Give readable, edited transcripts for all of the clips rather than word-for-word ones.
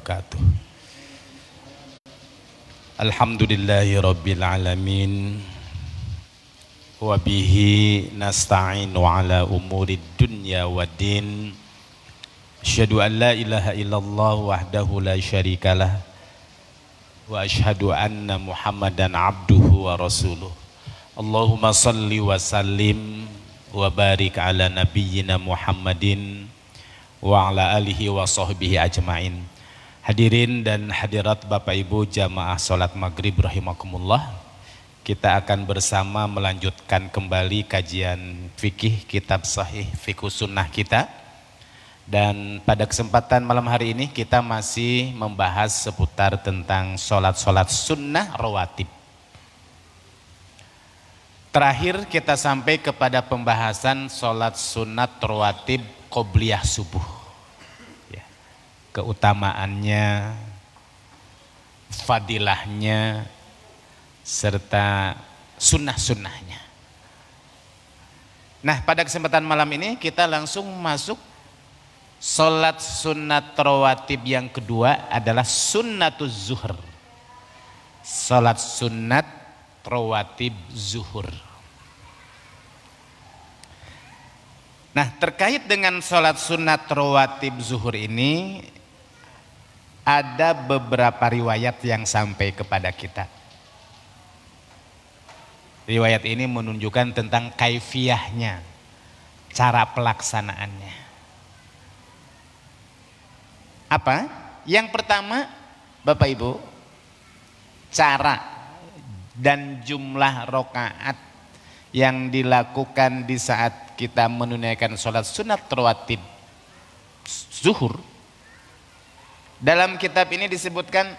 wabarakatuh. Alhamdulillahi rabbil alamin. Wabihi nasta'inu ala umurid dunya waddin. Asyhadu an la ilaha illallah wahdahu la syarikalah. Wa asyhadu anna Muhammadan abduhu wa rasuluh. Allahumma salli wa sallim wa barik ala nabiyyina Muhammadin wa ala alihi wa sahbihi ajmain. Hadirin dan hadirat Bapak Ibu jamaah salat maghrib rahimakumullah. Kita akan bersama melanjutkan kembali kajian fikih kitab sahih fikih sunnah kita. Dan pada kesempatan malam hari ini kita masih membahas seputar tentang sholat-sholat sunnah rawatib. Terakhir kita sampai kepada pembahasan sholat sunat rawatib qobliyah subuh. Ya, keutamaannya, fadilahnya, serta sunnah-sunnahnya. Nah, pada kesempatan malam ini kita langsung masuk sholat sunat rawatib yang kedua adalah sunnatuz zuhur. Sholat sunat rawatib zuhur. Nah, terkait dengan sholat sunat rawatib zuhur ini ada beberapa riwayat yang sampai kepada kita. Riwayat ini menunjukkan tentang kaifiyahnya, cara pelaksanaannya. Apa? Yang pertama, Bapak Ibu, cara dan jumlah rakaat yang dilakukan di saat kita menunaikan sholat sunat rawatib zuhur. Dalam kitab ini disebutkan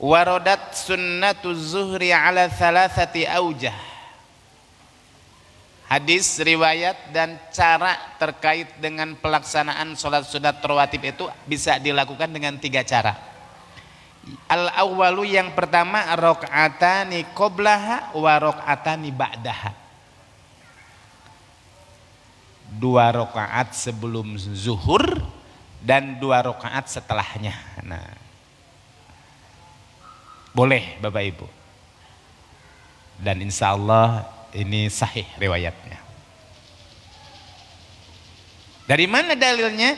waradat sunnatuz zuhri ala thalathati aujah. Hadis, riwayat dan cara terkait dengan pelaksanaan sholat sunat rawatib itu bisa dilakukan dengan 3 cara. Al-awwalu, yang pertama, rakaatani qoblaha wa rakaatani ba'daha. 2 rakaat sebelum zuhur dan 2 rakaat setelahnya. Nah, boleh Bapak Ibu. Dan insya Allah ini sahih riwayatnya. Dari mana dalilnya?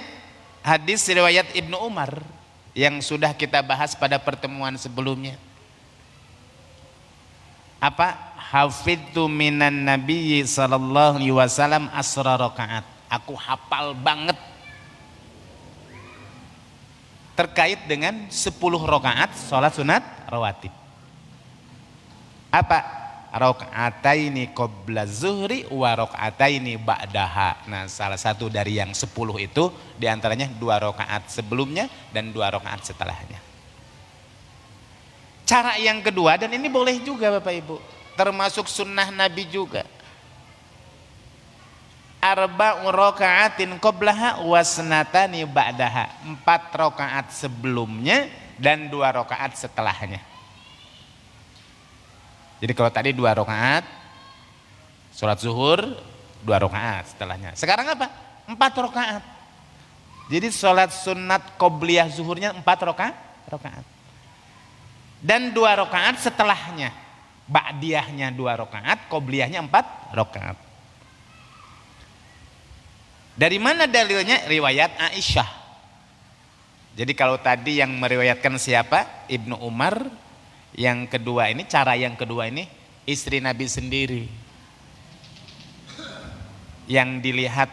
Hadis riwayat Ibnu Umar yang sudah kita bahas pada pertemuan sebelumnya. Apa? Hafidtu minan nabiyyi sallallahu alaihi wasallam asra rakaat. Aku hafal banget terkait dengan 10 rakaat sholat sunat rawatib. Apa? Rakaataini qabla zuhri wa rakaataini ba'daha. Nah, salah satu dari yang 10 itu diantaranya 2 rakaat sebelumnya dan 2 rakaat setelahnya. Cara yang kedua, dan ini boleh juga Bapak Ibu, termasuk sunnah Nabi juga. Arba'u raka'atin qablaha wa sanatani ba'daha. 4 rakaat sebelumnya dan 2 rakaat setelahnya. Jadi kalau tadi 2 rakaat sholat zuhur, 2 rakaat setelahnya. Sekarang apa? 4 rakaat. Jadi sholat sunat qobliyah zuhurnya 4 rakaat. Dan 2 rakaat setelahnya. Ba'diyahnya 2 rakaat, qobliyahnya 4 rakaat. Dari mana dalilnya? Riwayat Aisyah. Jadi kalau tadi yang meriwayatkan siapa? Ibnu Umar. Yang kedua ini, cara yang kedua ini istri Nabi sendiri yang dilihat,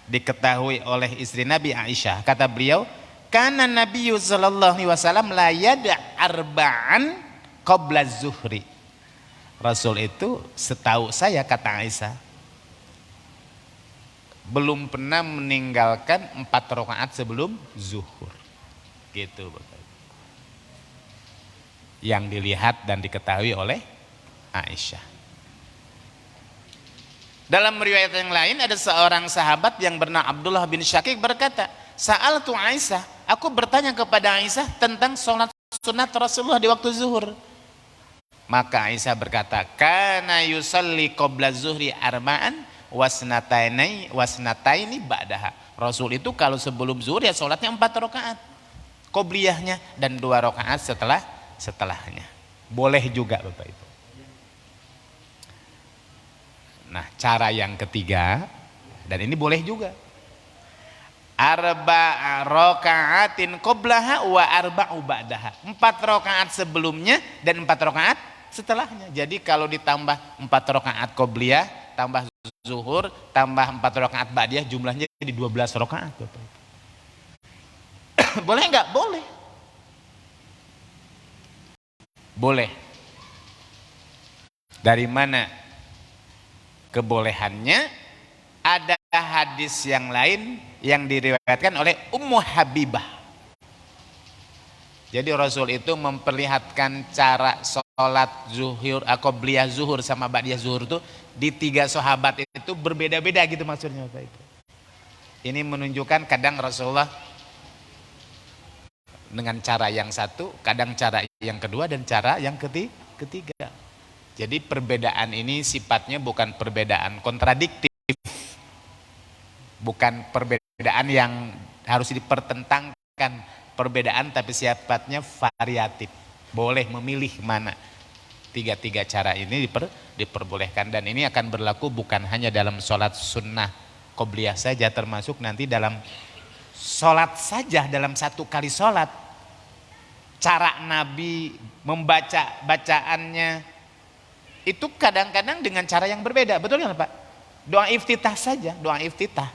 diketahui oleh istri Nabi Aisyah. Kata beliau, kana Nabiyyu sallallahu alaihi wasallam la yada' arba'an qabla zuhri. Rasul itu setahu saya, kata Aisyah, belum pernah meninggalkan 4 rakaat sebelum zuhur. Gitu Bapak. Yang dilihat dan diketahui oleh Aisyah. Dalam riwayat yang lain ada seorang sahabat yang bernama Abdullah bin Syakik berkata, Sa'altu Aisyah, aku bertanya kepada Aisyah tentang sholat sunat Rasulullah di waktu zuhur. Maka Aisyah berkata, kana yusalli qabla zuhri arba'an wasnataini ba'daha. Rasul itu kalau sebelum zuhur ya sholatnya 4 rakaat. qobliyahnya dan 2 rakaat setelahnya. Boleh juga Bapak Ibu. Nah, cara yang ketiga, dan ini boleh juga. Arba'a raka'atin qablaha wa arba'u ba'daha. 4 rakaat sebelumnya dan 4 rakaat setelahnya. Jadi kalau ditambah 4 rakaat qobliyah, tambah zuhur, tambah 4 rakaat ba'diyah, jumlahnya jadi 12 rakaat. Boleh enggak? Boleh. Boleh. Dari mana kebolehannya? Ada hadis yang lain yang diriwayatkan oleh Ummu Habibah. Jadi Rasul itu memperlihatkan cara sholat zuhur, qobliyah zuhur sama ba'diyah zuhur itu di 3 sahabat itu berbeda-beda gitu maksudnya Bapak Ibu. Ini menunjukkan kadang Rasulullah dengan cara yang satu, kadang cara yang kedua, dan cara yang ketiga. Jadi perbedaan ini sifatnya bukan perbedaan kontradiktif, bukan perbedaan yang harus dipertentangkan, perbedaan tapi sifatnya variatif. Boleh memilih mana. 3 cara ini diperbolehkan, dan ini akan berlaku bukan hanya dalam sholat sunnah qobliyah saja, termasuk nanti dalam sholat saja, dalam 1 kali sholat. Cara Nabi membaca bacaannya itu kadang-kadang dengan cara yang berbeda, betul kan Pak? Doa iftitah saja, doa iftitah.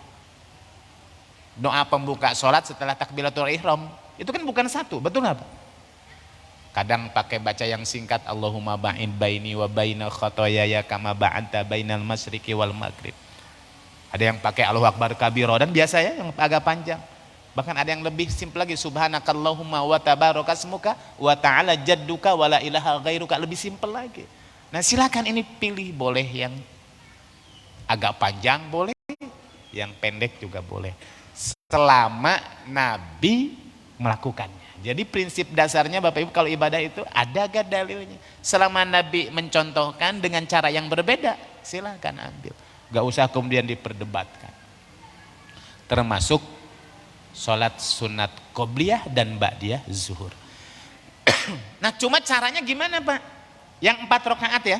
Doa pembuka sholat setelah takbiratul ihram itu kan bukan satu, betul nggak Pak? Kadang pakai baca yang singkat, Allahumma ba'in baini wa baina khotoyaya kama ba'anta bainal masyriqi wal maghrib. Ada yang pakai Allahu akbar kabiro, dan biasa ya yang agak panjang. Bahkan ada yang lebih simpel lagi, subhanakallahumma wa tabarakasmuka wa ta'ala jadduka wa la ilaha ghairuka, lebih simpel lagi. Nah, silakan ini pilih, boleh yang agak panjang boleh, yang pendek juga boleh. Selama Nabi melakukannya. Jadi prinsip dasarnya Bapak Ibu kalau ibadah itu ada gak dalilnya? Selama Nabi mencontohkan dengan cara yang berbeda, silakan ambil. Gak usah kemudian diperdebatkan. Termasuk sholat sunat qobliyah dan ba'diyah zuhur. Nah, cuma caranya gimana Pak? Yang 4 rakaat ya.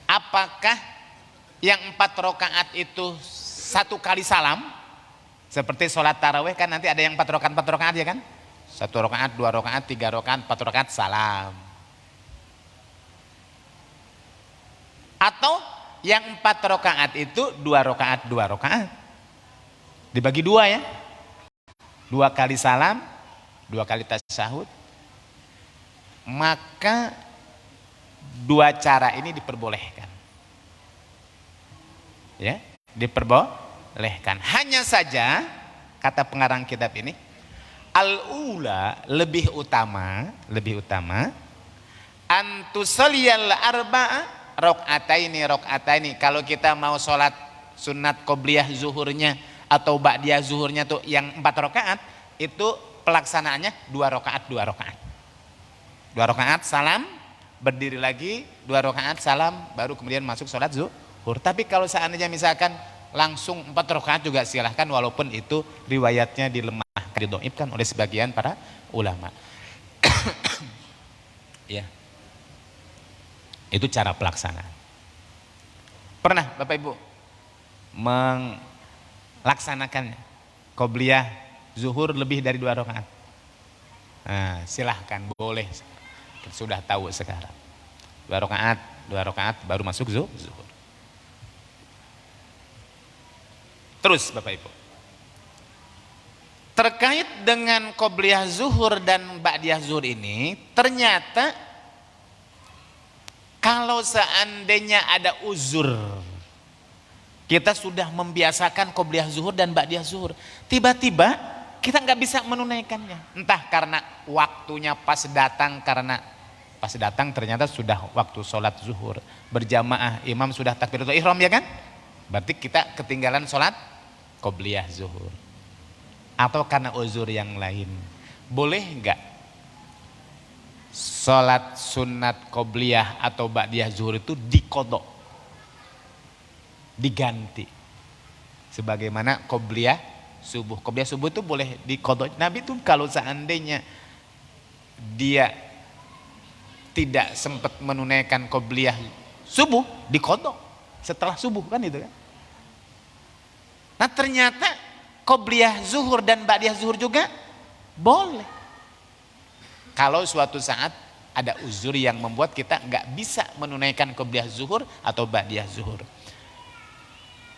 Apakah yang 4 rakaat itu 1 kali salam? Seperti sholat tarawih kan nanti ada yang 4 rakaat ya kan? 1 rakaat, 2 rakaat, 3 rakaat, 4 rakaat salam. Atau yang 4 rakaat itu 2 rakaat, 2 rakaat. Dibagi 2 ya. 2 kali salam, 2 kali tasyahud. Maka 2 cara ini diperbolehkan. Ya, diperbolehkan. Hanya saja kata pengarang kitab ini, al-ula lebih utama antusalliyal arba'a rakaataini. Kalau kita mau sholat sunat qobliyah zuhurnya atau ba'diyah zuhurnya tuh yang 4 rakaat, itu pelaksanaannya 2 rakaat 2 rakaat. 2 rakaat salam, berdiri lagi, 2 rakaat salam, baru kemudian masuk sholat zuhur. Tapi kalau seandainya misalkan langsung 4 rakaat juga silahkan, walaupun itu riwayatnya dilemahkan, didhaifkan oleh sebagian para ulama. Ya. Itu cara pelaksanaan. Pernah Bapak Ibu melaksanakan qobliyah zuhur lebih dari 2 rakaat? Nah, silahkan, boleh. Sudah tahu sekarang. 2 rakaat baru masuk zuhur. Terus Bapak Ibu, terkait dengan qobliyah zuhur dan ba'diyah zuhur ini, ternyata kalau seandainya ada uzur, kita sudah membiasakan qobliyah zuhur dan ba'diyah zuhur, tiba-tiba kita nggak bisa menunaikannya, entah karena waktunya pas datang, karena pas datang ternyata sudah waktu sholat zuhur berjamaah, imam sudah takbiratul ihram ya kan, berarti kita ketinggalan sholat qobliyah zuhur, atau karena uzur yang lain. Boleh nggak sholat sunat qobliyah atau ba'diyah zuhur itu diqodho, diganti sebagaimana qobliyah subuh. Qobliyah subuh itu boleh diqadha. Nabi tuh kalau seandainya dia tidak sempat menunaikan qobliyah subuh, diqadha setelah subuh kan itu kan. Nah ternyata qobliyah zuhur dan ba'diyah zuhur juga boleh. Kalau suatu saat ada uzur yang membuat kita nggak bisa menunaikan qobliyah zuhur atau ba'diyah zuhur.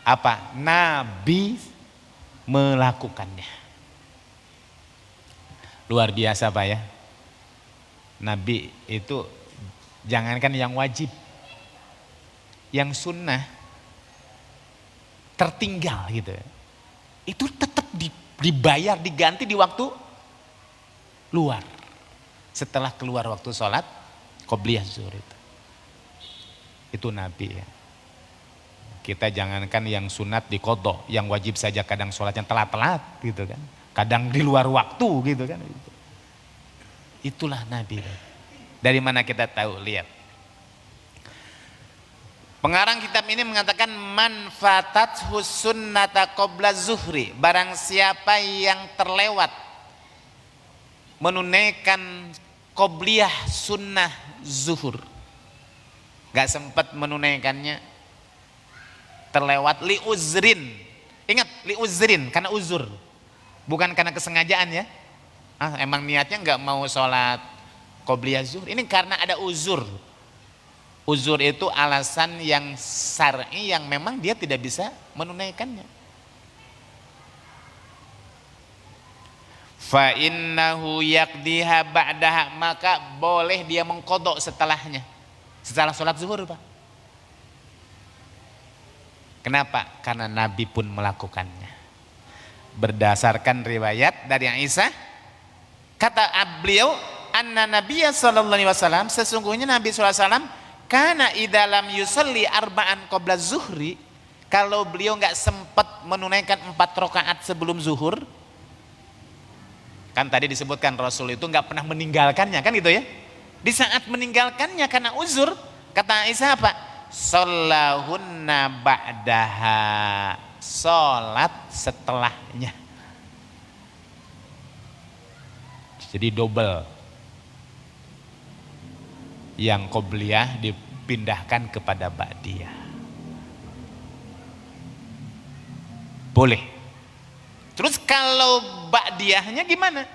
Apa? Nabi melakukannya. Luar biasa Pak ya. Nabi itu jangankan yang wajib, yang sunnah tertinggal gitu, itu tetap dibayar, diganti di waktu luar. Setelah keluar waktu sholat qobliyah zuhur itu Nabi ya. Kita jangankan yang sunat diqadha, yang wajib saja kadang sholatnya telat-telat gitu kan, kadang di luar waktu gitu kan. Itulah Nabi. Dari mana kita tahu? Lihat, pengarang kitab ini mengatakan man fatathu sunnata qabla zuhri, barang siapa yang terlewat menunaikan qobliyah sunnah zuhur, gak sempat menunaikannya, terlewat li uzrin. Ingat, li uzrin, karena uzur, bukan karena kesengajaan ya. Emang niatnya nggak mau sholat qobliyah zuhur, ini karena ada uzur. Uzur itu alasan yang syar'i yang memang dia tidak bisa menunaikannya. Fa innahu yaqdiha ba'daha, maka boleh dia mengqadha setelahnya, setelah sholat zuhur Pak. Kenapa? Karena Nabi pun melakukannya. Berdasarkan riwayat dari Aisyah, kata beliau, anna Nabiyya sallallahu alaihi wasallam, sesungguhnya Nabi sallallahu alaihi wasallam kana idza lam yusalli arba'an qabla zuhri, kalau beliau nggak sempat menunaikan 4 rakaat sebelum zuhur. Kan tadi disebutkan Rasul itu nggak pernah meninggalkannya kan gitu ya. Di saat meninggalkannya karena uzur, kata Aisyah apa? Shallahunna ba'daha, sholat setelahnya. Jadi double, yang qobliyah dipindahkan kepada ba'diyah. Boleh. Terus kalau ba'diyahnya gimana?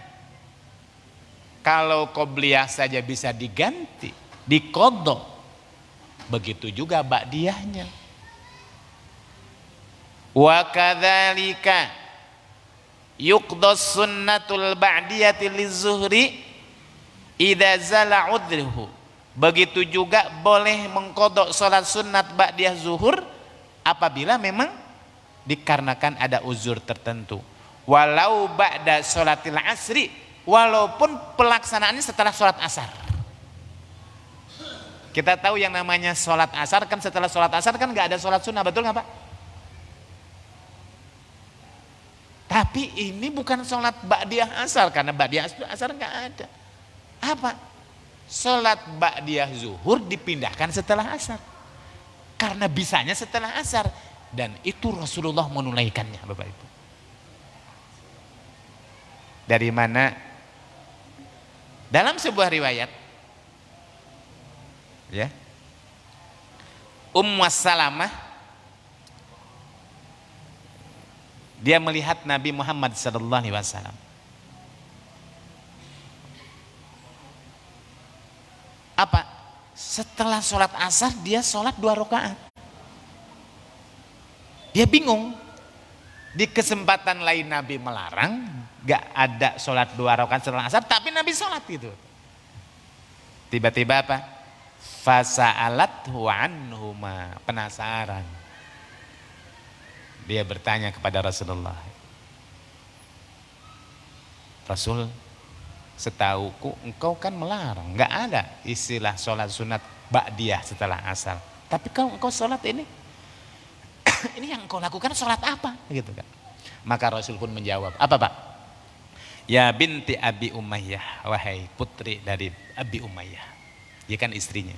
Kalau qobliyah saja bisa diganti, diqadha, begitu juga ba'diyahnya. Wa kadzalika yuqda sunnatul ba'diyati lizuhri idza zala udhruhu. Begitu juga boleh mengqadha salat sunat ba'diyah zuhur apabila memang dikarenakan ada uzur tertentu. Walau ba'da sholatil asri, walaupun pelaksanaannya setelah sholat asar. Kita tahu yang namanya sholat asar kan, setelah sholat asar kan gak ada sholat sunnah, betul gak Pak? Tapi ini bukan sholat ba'diyah asar, karena ba'diyah asar gak ada. Apa? Sholat ba'diyah zuhur dipindahkan setelah asar, karena bisanya setelah asar, dan itu Rasulullah menunaikannya Bapak Ibu. Dari mana? Dalam sebuah riwayat ya, Salamah dia melihat Nabi Muhammad sallallahu alaihi wasallam apa? Setelah sholat asar dia sholat 2 rakaat. Dia bingung. Di kesempatan lain Nabi melarang, gak ada sholat 2 rakaat setelah asar, tapi Nabi sholat gitu. Tiba-tiba apa? Fasa'alathu anhuma, penasaran. Dia bertanya kepada Rasulullah, Rasul, setauku engkau kan melarang, gak ada istilah sholat sunat ba'diyah setelah asar, tapi engkau sholat ini ini yang engkau lakukan sholat apa gitu kan. Maka Rasul pun menjawab, apa Pak? Ya binti Abi Umayyah, wahai putri dari Abi Umayyah, dia kan istrinya.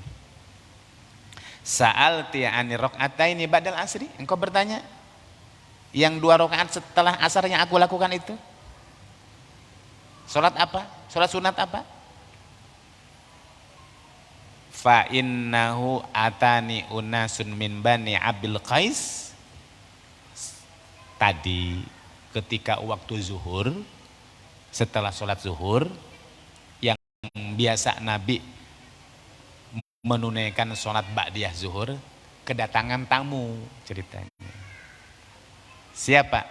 Sa'alti ani raq'ataini ba'dal asri, engkau bertanya Yang 2 rakaat setelah asar yang aku lakukan itu? Sholat apa? Sholat sunat apa? Fa innahu atani unasun min bani Abil Qais. Tadi ketika waktu zuhur, setelah sholat zuhur, yang biasa Nabi menunaikan sholat ba'diyah zuhur, kedatangan tamu ceritanya. Siapa?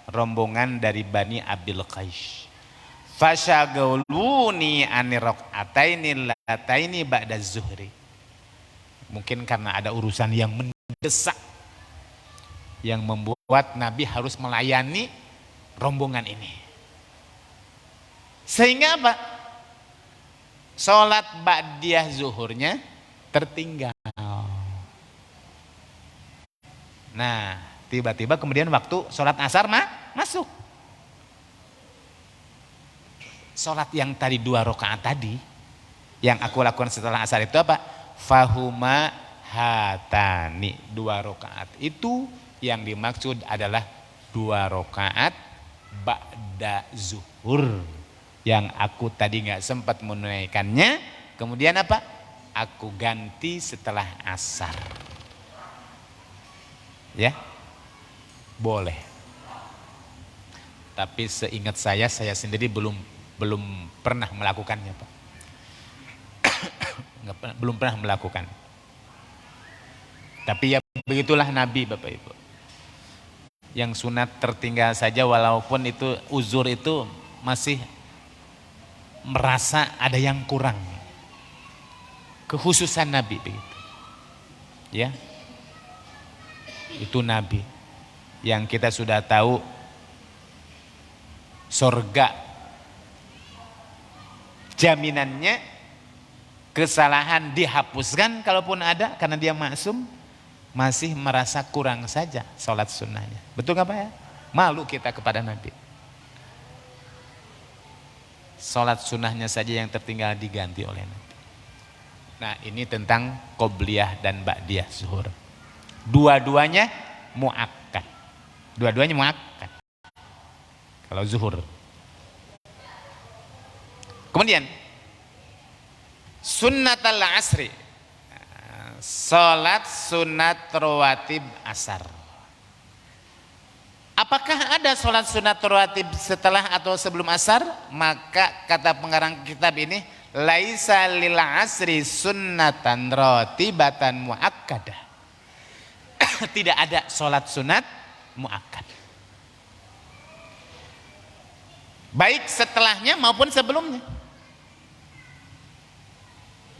Rombongan dari Bani Abil Qais. Fasyaguluni ani raq'ataini lataini ba'da zuhri. Mungkin karena ada urusan yang mendesak yang membuat Nabi harus melayani rombongan ini. Sehingga apa? Sholat ba'diyah zuhurnya tertinggal. Nah, tiba-tiba kemudian waktu sholat asar masuk. Sholat yang tadi 2 rakaat tadi, yang aku lakukan setelah asar itu apa? Fahuma hatani, 2 rakaat. Itu yang dimaksud adalah 2 rakaat ba'da zuhur. Yang aku tadi nggak sempat menunaikannya, kemudian apa? Aku ganti setelah asar. Ya, boleh. Tapi seingat saya sendiri belum pernah melakukannya, Pak. Belum pernah melakukan. Tapi ya begitulah Nabi, Bapak Ibu. Yang sunat tertinggal saja, walaupun itu uzur, itu masih merasa ada yang kurang. Kekhususan Nabi begitu. Ya. Itu Nabi yang kita sudah tahu surga jaminannya kesalahan dihapuskan kalaupun ada karena dia maksum, masih merasa kurang saja sholat sunnahnya. Betul nggak Pak ya? Malu kita kepada Nabi. Sholat sunnahnya saja yang tertinggal diganti oleh Nabi. Nah, ini tentang qobliyah dan ba'diyah zuhur. Dua-duanya muakkad. Dua-duanya muakkad. Kalau zuhur. Kemudian sunnatul asri. Salat sunat rawatib asar. Apakah ada salat sunat rawatib setelah atau sebelum asar? Maka kata pengarang kitab ini, laisa lil asri sunnatan rawatibatan muakkadah. Tidak ada salat sunat muakkad. Baik setelahnya maupun sebelumnya.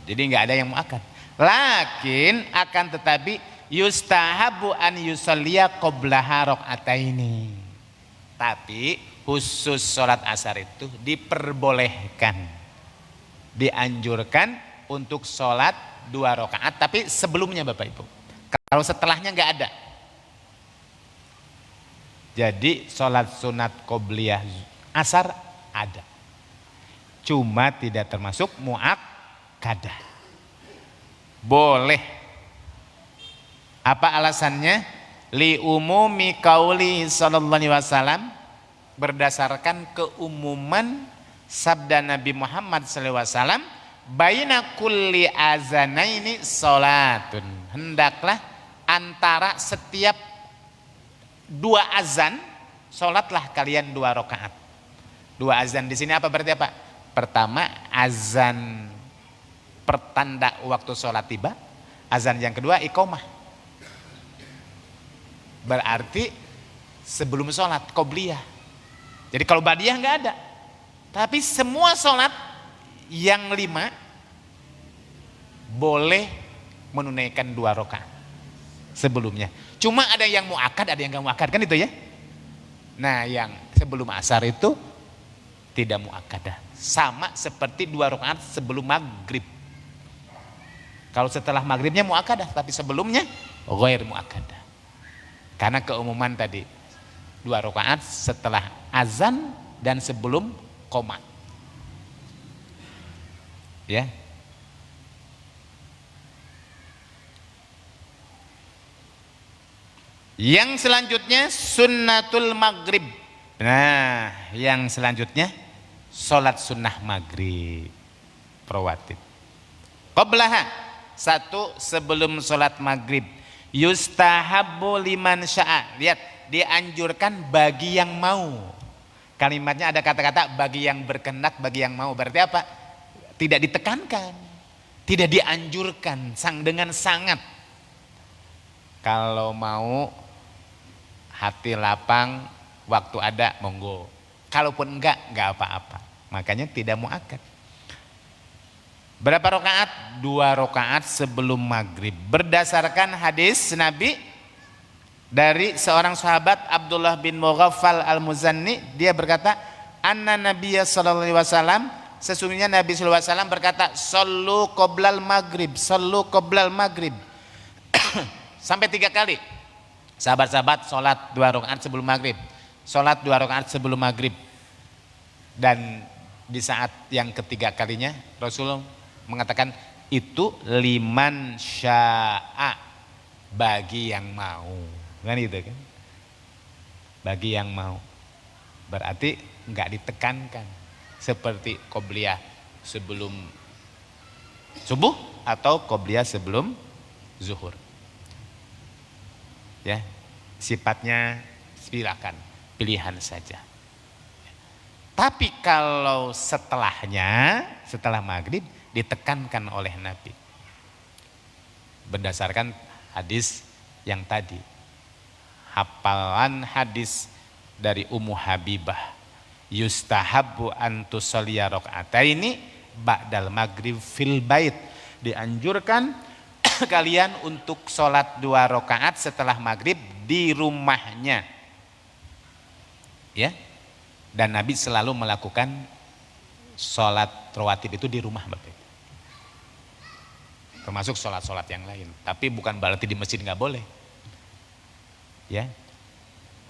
Jadi nggak ada yang muakkad. Lakin akan tetapi yustahabu an yusalliya qablaha raq'ataini. Tapi khusus sholat asar itu diperbolehkan, dianjurkan untuk sholat 2 rakaat, tapi sebelumnya Bapak Ibu. Kalau setelahnya nggak ada. Jadi sholat sunat qobliyah asar ada. Cuma tidak termasuk muakkadah. Boleh. Apa alasannya? Li umumi qauli sallallahu alaihi wasallam, berdasarkan keumuman sabda Nabi Muhammad sallallahu alaihi wasallam, baina kulli azanaini salatun. Hendaklah antara setiap 2 azan salatlah kalian 2 rakaat. 2 azan di sini apa berarti apa? Pertama azan pertanda waktu sholat tiba, azan yang kedua iqomah. Berarti sebelum sholat qobliyah. Jadi kalau ba'diyah nggak ada. Tapi semua sholat yang 5 boleh menunaikan 2 rakaat sebelumnya. Cuma ada yang muakkad, ada yang nggak muakkad, kan itu ya. Nah, yang sebelum asar itu tidak muakkadah. Sama seperti 2 rakaat sebelum maghrib. Kalau setelah maghribnya muakkadah, tapi sebelumnya ghair muakkadah. Karena keumuman tadi 2 rakaat setelah azan dan sebelum qomat. Ya. Yang selanjutnya sunnatul maghrib. Nah, yang selanjutnya sholat sunnah maghrib rawatib. Qablaha, satu sebelum sholat maghrib. Yustahabbu liman sya'a. Lihat, dianjurkan bagi yang mau. Kalimatnya ada kata-kata bagi yang berkehendak, bagi yang mau. Berarti apa? Tidak ditekankan, tidak dianjurkan, dengan sangat. Kalau mau, hati lapang, waktu ada, monggo. Kalaupun enggak apa-apa. Makanya tidak muakkad. Berapa rakaat? 2 rakaat sebelum maghrib. Berdasarkan hadis Nabi dari seorang sahabat Abdullah bin Mughaffal al-Muzanni, dia berkata, anna Nabiyya sallallahu alaihi wasallam, sesungguhnya Nabi sallallahu alaihi wasallam berkata, sallu qoblal maghrib, sallu qoblal maghrib. Sampai 3 kali. Sahabat-sahabat sholat 2 rakaat sebelum maghrib, sholat 2 rakaat sebelum maghrib. Dan di saat yang ketiga kalinya Rasulullah mengatakan itu liman sya'a, bagi yang mau. Kan itu kan? Bagi yang mau. Berarti enggak ditekankan seperti qobliyah sebelum subuh atau qobliyah sebelum zuhur. Ya, sifatnya silakan, pilihan saja. Tapi kalau setelahnya, setelah maghrib, ditekankan oleh Nabi berdasarkan hadis yang tadi. Hafalan hadis dari Ummu Habibah, yustahabbu an tusalliya raka'ataini ba'dal maghrib fil bait. Dianjurkan kalian untuk sholat 2 rakaat setelah maghrib di rumahnya, ya. Dan Nabi selalu melakukan sholat rawatib itu di rumah, Bapak. Termasuk sholat-sholat yang lain. Tapi bukan berarti di masjid nggak boleh, ya.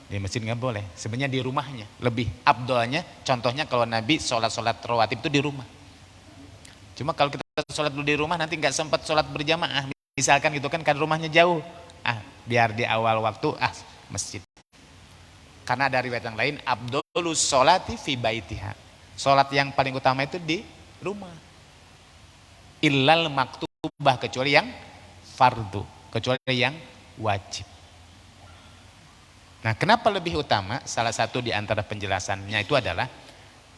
Di masjid nggak boleh. Sebenarnya di rumahnya lebih abdolnya. Contohnya kalau Nabi sholat-sholat rawatib itu di rumah. Cuma kalau kita sholat dulu di rumah nanti nggak sempat sholat berjamaah. Misalkan gitu kan rumahnya jauh, biar di awal waktu masjid. Karena dari riwayat yang lain, abdolus sholati fi baitiha, sholat yang paling utama itu di rumah. Illal maktubah, kecuali yang fardu, kecuali yang wajib. Nah, kenapa lebih utama? Salah satu di antara penjelasannya itu adalah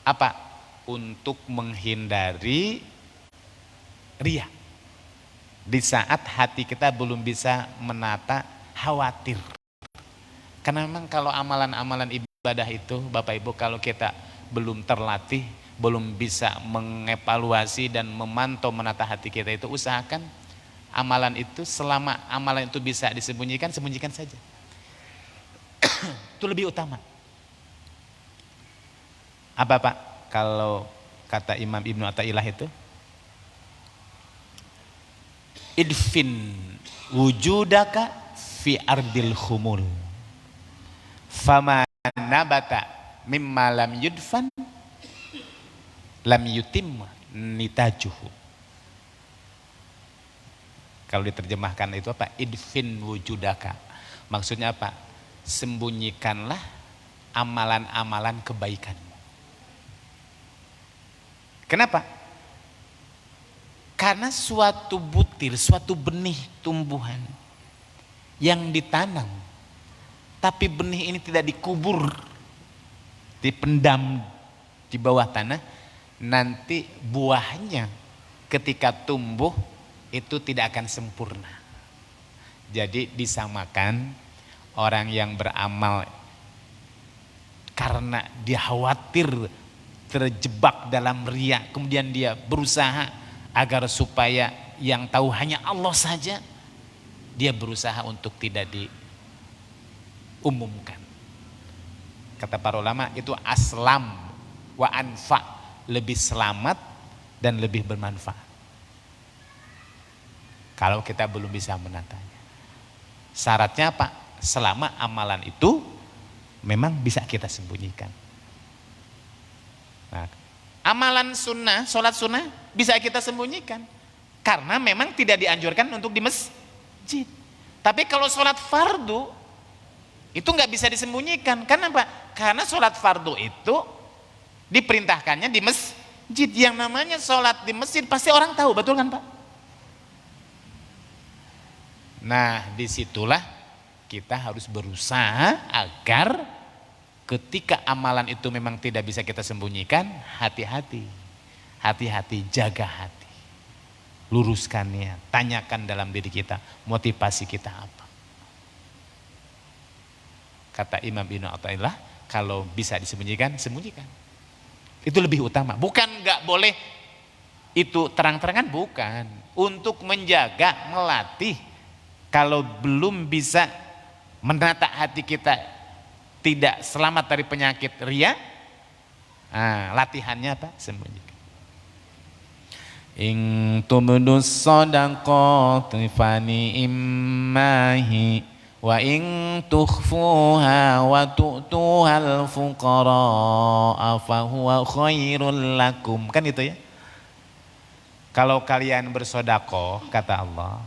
apa? Untuk menghindari riya. Di saat hati kita belum bisa menata, khawatir. Karena memang kalau amalan-amalan ibadah itu, Bapak Ibu, kalau kita belum terlatih, belum bisa mengevaluasi dan memantau menata hati kita itu, usahakan amalan itu, selama amalan itu bisa disembunyikan, sembunyikan saja. Itu lebih utama. Apa Pak? Kalau kata Imam Ibnu Athaillah itu, idfin wujudaka fi ardil khumul fama nabata mimma lam yudfan lam yutim nitajuhu. Kalau diterjemahkan itu apa? Idfin wujudaka, maksudnya apa? Sembunyikanlah amalan-amalan kebaikanmu. Kenapa? Karena suatu butir, suatu benih tumbuhan yang ditanam, tapi benih ini tidak dikubur, dipendam di bawah tanah, nanti buahnya ketika tumbuh itu tidak akan sempurna. Jadi disamakan orang yang beramal karena dia khawatir terjebak dalam riya, kemudian dia berusaha agar supaya yang tahu hanya Allah saja, dia berusaha untuk tidak diumumkan. Kata para ulama itu aslam wa anfa, lebih selamat dan lebih bermanfaat. Kalau kita belum bisa menatanya. Syaratnya apa? Selama amalan itu memang bisa kita sembunyikan. Nah, amalan sunnah, sholat sunnah bisa kita sembunyikan karena memang tidak dianjurkan untuk di masjid. Tapi kalau sholat fardu Itu nggak bisa disembunyikan. Kenapa? Karena sholat fardu itu diperintahkannya di masjid. Yang namanya sholat di masjid pasti orang tahu, betul kan Pak? Nah, disitulah kita harus berusaha agar ketika amalan itu memang tidak bisa kita sembunyikan, hati-hati. Hati-hati, jaga hati. Luruskannya, tanyakan dalam diri kita, motivasi kita apa. Kata Imam Ibnu Athaillah, kalau bisa disembunyikan, sembunyikan. Itu lebih utama. Bukan nggak boleh itu terang-terangan, bukan. Untuk menjaga, melatih. Kalau belum bisa menata hati kita tidak selamat dari penyakit riya, latihannya apa? Sembunyikan. In tubdus shadaqati fani immahi wa in tukhfuha wa tu'tuhal fuqara fa huwa khairul lakum. Kan itu ya. Kalau kalian bersedekah, kata Allah,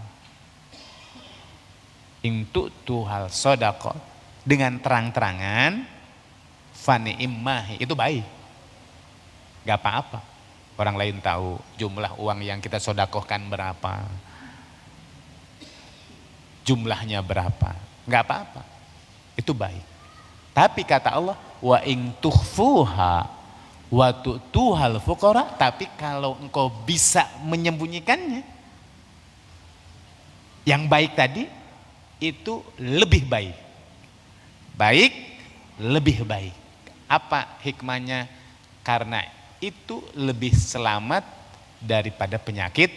in tu'tuhal shadaqah, dengan terang-terangan, fani immahi, itu baik. Gak apa-apa. Orang lain tahu jumlah uang yang kita sedekahkan berapa, jumlahnya berapa, nggak apa-apa, itu baik. Tapi kata Allah, wa in tukhfuha wa tu'tuhal fuqara, tapi kalau engkau bisa menyembunyikannya, yang baik tadi itu lebih baik. Baik, lebih baik. Apa hikmahnya? Karena itu lebih selamat daripada penyakit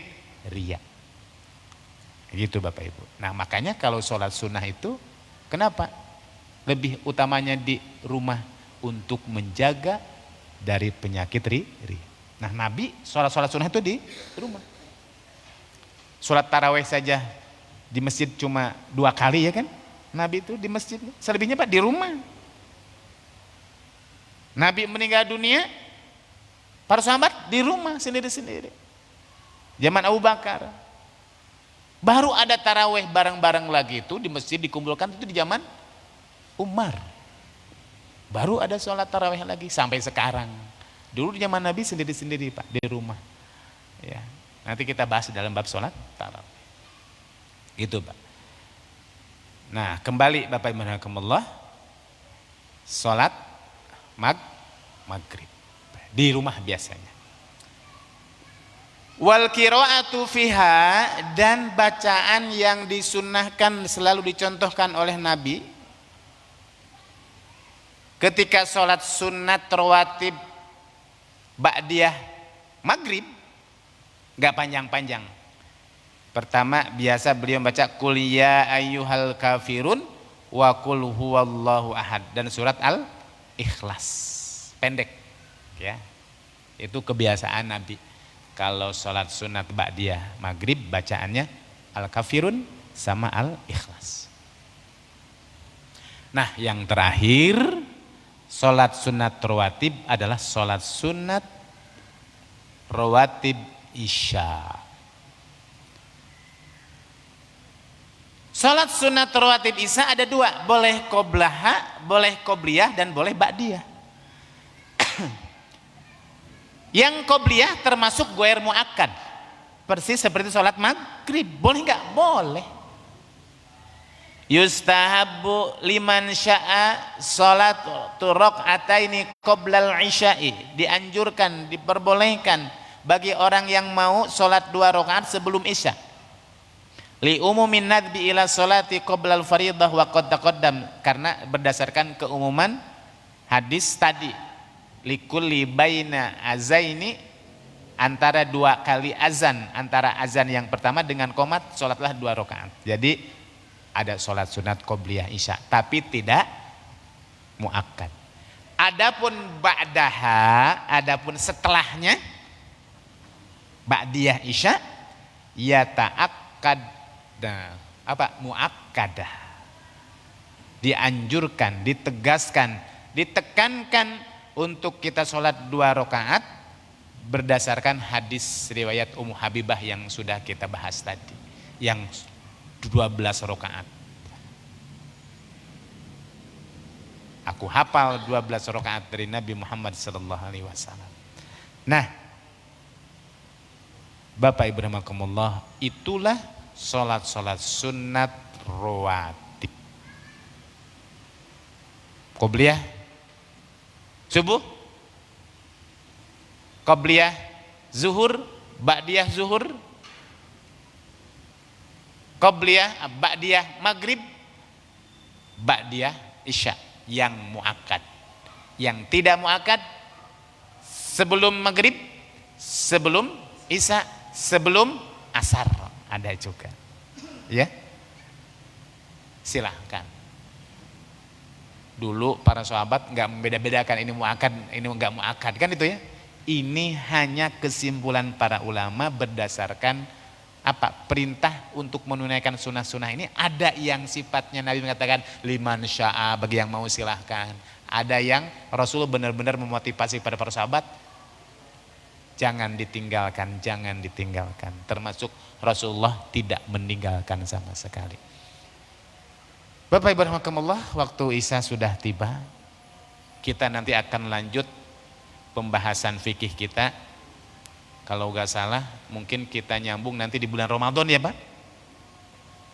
riya. Gitu Bapak Ibu. Nah makanya kalau sholat sunnah itu, kenapa? Lebih utamanya di rumah untuk menjaga dari penyakit riya. Nah Nabi sholat sunnah itu di rumah. Sholat tarawih saja di masjid cuma 2 kali ya kan? Nabi itu di masjid. Selebihnya Pak di rumah. Nabi meninggal dunia, para sahabat di rumah sendiri-sendiri. Zaman Abu Bakar. Baru ada taraweh bareng-bareng lagi itu di masjid dikumpulkan itu di zaman Umar. Baru ada sholat taraweh lagi sampai sekarang. Dulu di zaman Nabi sendiri-sendiri Pak, di rumah. Ya, nanti kita bahas dalam bab sholat taraweh. Gitu Pak. Nah kembali Bapak Ibu rahimakumullah, sholat maghrib di rumah biasanya. Wal qiraatu fiha, dan bacaan yang disunnahkan selalu dicontohkan oleh Nabi ketika sholat sunat rawatib ba'diyah maghrib, gak panjang-panjang. Pertama biasa beliau baca qul ya ayyuhal kafirun wa qul huwallahu ahad, dan surat Al-Ikhlas, pendek ya. Itu kebiasaan Nabi. Kalau sholat sunat ba'diyah maghrib bacaannya Al-Kafirun sama Al-Ikhlas. Nah yang terakhir, sholat sunat rawatib adalah sholat sunat rawatib isya. Sholat sunat rawatib isya ada 2, boleh qoblaha, boleh qobliyah, dan boleh ba'diyah. Yang qobliyah termasuk goer muakkad, persis seperti sholat maghrib. Boleh nggak? Boleh. Yustahabbu liman sya'a sholat raq'ataini qoblal isya'i, dianjurkan, diperbolehkan bagi orang yang mau sholat 2 rakaat sebelum isya. Li umumin nadbi ila sholati qoblal faridah wa qad taqaddam, karena berdasarkan keumuman hadis tadi, likulli baina azaini, antara 2 kali azan, antara azan yang pertama dengan qomat sholatlah 2 rakaat. Jadi ada sholat sunat qobliyah isya, tapi tidak muakkad. Adapun ba'daha, adapun setelahnya ba'diyah isya, ya ta'akkad, muakkadah, dianjurkan, ditegaskan, ditekankan untuk kita sholat 2 rakaat berdasarkan hadis riwayat Ummu Habibah yang sudah kita bahas tadi, yang 12 rakaat. Aku hafal 12 rakaat dari Nabi Muhammad sallallahu alaihi wasallam. Nah, Bapak Ibu rahimakumullah, itulah sholat-sholat sunat rawatib. Qobliyah subuh, qobliyah zuhur, ba'diyah zuhur, qobliyah ba'diyah maghrib, ba'diyah isya yang muakkad. Yang tidak muakkad sebelum maghrib, sebelum isya, sebelum asar ada juga. Ya, silahkan. Dulu para sahabat nggak membeda-bedakan ini muakkad, ini nggak muakkad, kan itu ya. Ini hanya kesimpulan para ulama berdasarkan apa? Perintah untuk menunaikan sunnah-sunnah ini. Ada yang sifatnya Nabi mengatakan liman sya'a, bagi yang mau silahkan. Ada yang Rasul benar-benar memotivasi pada para sahabat, jangan ditinggalkan, jangan ditinggalkan. Termasuk Rasulullah tidak meninggalkan sama sekali. Bapak Ibu rahimakumullah, waktu Isya sudah tiba. Kita nanti akan lanjut pembahasan fikih kita. Kalau nggak salah mungkin kita nyambung nanti di bulan Ramadan ya Pak.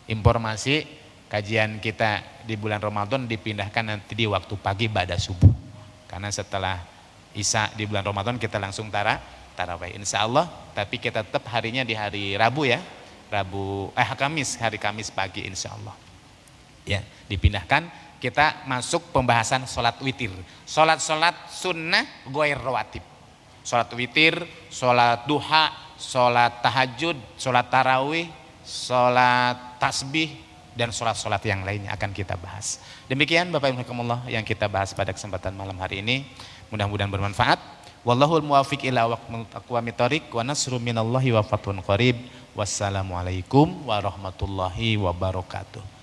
Informasi kajian kita di bulan Ramadan dipindahkan nanti di waktu pagi ba'da subuh. Karena setelah Isya di bulan Ramadan kita langsung tarawih insya Allah. Tapi kita tetap harinya di hari Rabu ya. Kamis, hari Kamis pagi insya Allah. Ya, dipindahkan, kita masuk pembahasan sholat witir, sholat sunnah goir rawatib, sholat witir, sholat duha, sholat tahajud, sholat tarawih, sholat tasbih, dan sholat yang lainnya akan kita bahas. Demikian Bapak Ibu rahimakumullah yang kita bahas pada kesempatan malam hari ini, mudah-mudahan bermanfaat. Wallahul muwaffiq ila aqwamit thoriq wa nasru minallahi wa fathun qarib. Wassalamualaikum warahmatullahi wabarakatuh.